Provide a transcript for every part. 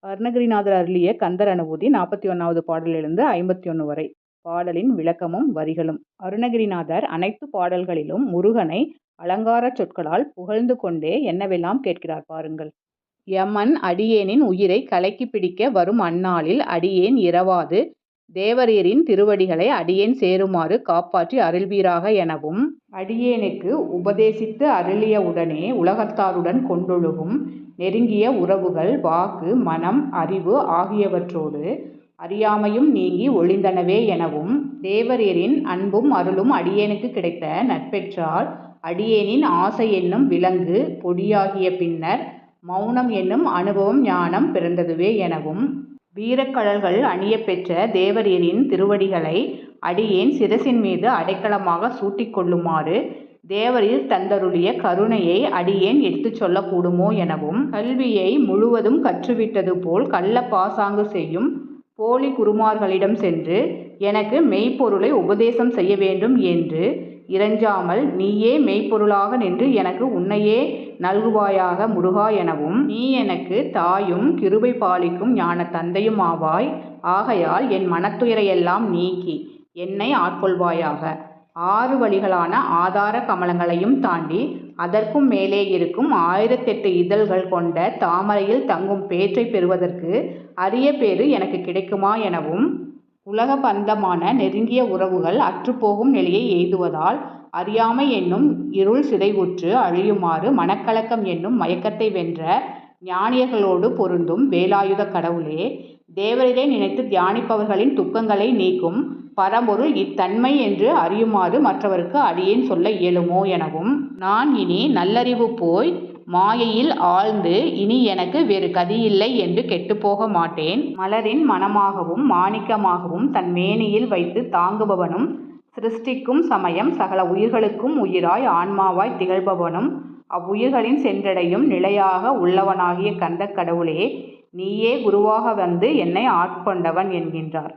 அருணகிரிநாதர் அருளிய கந்தர் அனுபூதி 41வது பாடலிலிருந்து 51 வரை. பாடலின் விளக்கமும் வரிகளும். அருணகிரிநாதர் அனைத்து பாடல்களிலும் முருகனை அலங்காரச் சொற்களால் புகழ்ந்து கொண்டே என்னவெல்லாம் கேட்கிறார் பாருங்கள். யமன் அடியேனின் உயிரை கலைக்கு பிடிக்க வரும் அந்நாளில் அடியேன் இரவாது தேவரீரின் திருவடிகளை அடியேன் சேருமாறு காப்பாற்றி அருள்வீராக எனவும், அடியேனுக்கு உபதேசித்து அருளிய உடனே உலகத்தாருடன் கொண்டொழுகும் நெருங்கிய உறவுகள் வாக்கு, மனம், அறிவு ஆகியவற்றோடு அறியாமையும் நீங்கி ஒழிந்தனவே எனவும், தேவரீரின் அன்பும் அருளும் அடியேனுக்கு கிடைத்த நட்பெற்றால் அடியேனின் ஆசை என்னும் விலங்கு பொடியாகிய பின்னர் மௌனம் என்னும் அனுபவம் ஞானம் பிறந்ததுவே எனவும், வீரக்கழல்கள் அணியப் பெற்ற தேவரீரின் திருவடிகளை அடியேன் சிரசின் மீது அடைக்கலமாக சூட்டிக் கொள்ளுமாறு தேவரீர் தந்தருளிய கருணையை அடியேன் எடுத்துச் சொல்லக்கூடுமோ எனவும், கல்வியை முழுவதும் கற்றுவிட்டது போல் கள்ள பாசாங்கு செய்யும் போலி குருமார்களிடம் சென்று எனக்கு மெய்ப்பொருளை உபதேசம் செய்ய வேண்டும் என்று இறைஞ்சாமல் நீயே மெய்ப்பொருளாக நின்று எனக்கு உன்னையே நல்குவாயாக முருகா எனவும், நீ எனக்கு தாயும் கிருபை பாலிக்கும் ஞான தந்தையும் ஆவாய். ஆகையால் என் மனத்துயரையெல்லாம் நீக்கி என்னை ஆட்கொள்வாயாக. 6 வழிகளான ஆதார கமலங்களையும் தாண்டி அதற்கும் மேலே இருக்கும் 1008 இதழ்கள் கொண்ட தாமரையில் தங்கும் பேற்றை பெறுவதற்கு அரிய பேறு எனக்கு கிடைக்குமா எனவும், உலக பந்தமான நெருங்கிய உறவுகள் அற்றுப்போகும் நிலையை எய்துவதால் அறியாமை என்னும் இருள் சிதைவுற்று அழியுமாறு மனக்கலக்கம் என்னும் மயக்கத்தை வென்ற ஞானியர்களோடு பொருந்தும் வேலாயுத கடவுளே, தேவரீரை நினைத்து தியானிப்பவர்களின் துக்கங்களை நீக்கும் பரம்பொருள் இத்தன்மை என்று அறியுமாறு மற்றவருக்கு அடியேன் சொல்ல இயலுமோ எனவும், நான் இனி நல்லறிவு போய் மாயையில் ஆழ்ந்து இனி எனக்கு வேறு கதியில்லை என்று கெட்டுப்போக மாட்டேன். மலரின் மணமாகவும் மாணிக்கமாகவும் தன் மேனியில் வைத்து தாங்குபவனும், சிருஷ்டிக்கும் சமயம் சகல உயிர்களுக்கும் உயிராய் ஆன்மாவாய் திகழ்பவனும், அவ்வுயிர்களின் சென்றடையும் நிலையாக உள்ளவனாகிய கந்த கடவுளே, நீயே குருவாக வந்து என்னை ஆட்கொண்டவன் என்கின்றார்.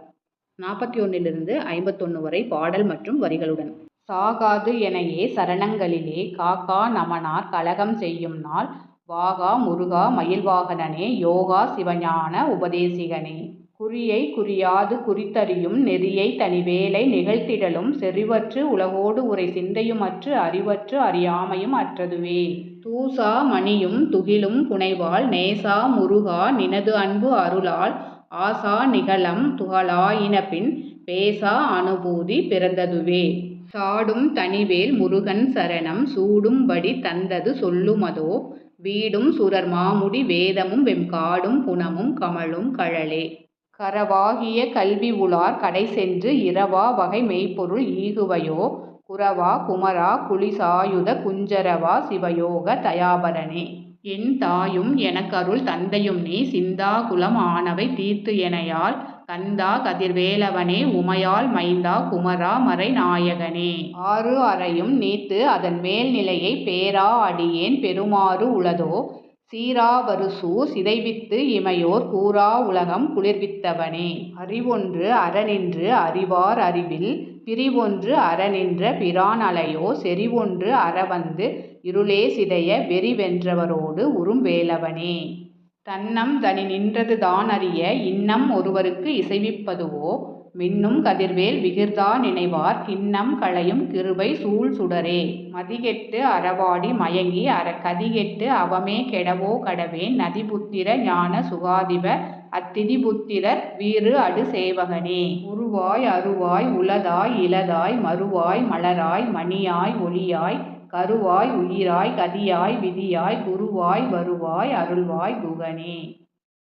41லிருந்து 51 வரை பாடல் மற்றும் வரிகளுடன். சாகாது எனையே சரணங்களிலே காக்கா நமனார் கலகம் செய்யும் நாள் வாகா முருகா மயில்வாகனனே யோகா சிவஞான உபதேசிகனே, குறியை குறியாது குறித்தறியும் நெறியை தனிவேலை நிகழ்த்திடலும் செறிவற்று உலகோடு உரை சிந்தையுமற்று அறிவற்று அறியாமையும் அற்றதுவே, தூசா மணியும் துகிலும் புனைவாள் நேசா முருகா நினது அன்பு அருளால் ஆசா நிகழம் துகளாயினபின் பேசா அனுபூதி பிறந்ததுவே, சாடும் தனிவேல் முருகன் சரணம் சூடும்படி தந்தது சொல்லுமதோ வீடும் சுரர் மாமுடி வேதமும் வெம்காடும் புனமும் கமழும் கழலே, கரவாகிய கல்வி உளார் கடை சென்று இரவா வகை மெய்ப்பொருள் ஈகுவையோ குரவா குமரா குளிசாயுத குஞ்சரவா சிவயோக தயாபரனே, என் தாயும் எனக்கருள் தந்தையும் நீ சிந்தாகுலம் ஆனவை தீர்த்து எனையால் கந்தா கதிர்வேலவனே உமையால் மைந்தா குமரா மறை நாயகனே, 6 அறையும் நீத்து அதன் மேல் நிலையை பேரா அடியேன் பெறுமாறு உளதோ சீராவருசூ சிதைவித்து இமையோர் கூறா உலகம் குளிர்வித்தவனே, அறிவொன்று அறநின்று அறிவார் அறிவில் பிரிவொன்று அறநின்ற பிரான் அலையோ செறிவொன்று அறவந்து இருளே சிதைய வெறி வென்றவரோடு உறும் வேலவனே, தன்னம் தனி நின்றது தான் அறிய இன்னம் ஒருவருக்கு இசைவிப்பதுவோ மின்னும் கதிர்வேல் விகிர்தா நினைவார் கிண்ணம் களையும் கிருபை சூழ் சுடரே, மதிகெட்டு அறவாடி மயங்கி கதிகெட்டு அவமே கெடவோ கடவேன் நதிபுத்திர ஞான சுகாதிப அத்திதிபுத்திரர் வீறு அடு சேவகனே, உருவாய் அருவாய் உளதாய் இலதாய் மறுவாய் மலராய் மணியாய் ஒளியாய் கருவாய் உயிராய் கதியாய் விதியாய் குருவாய் வருவாய் அருள்வாய் குகனே.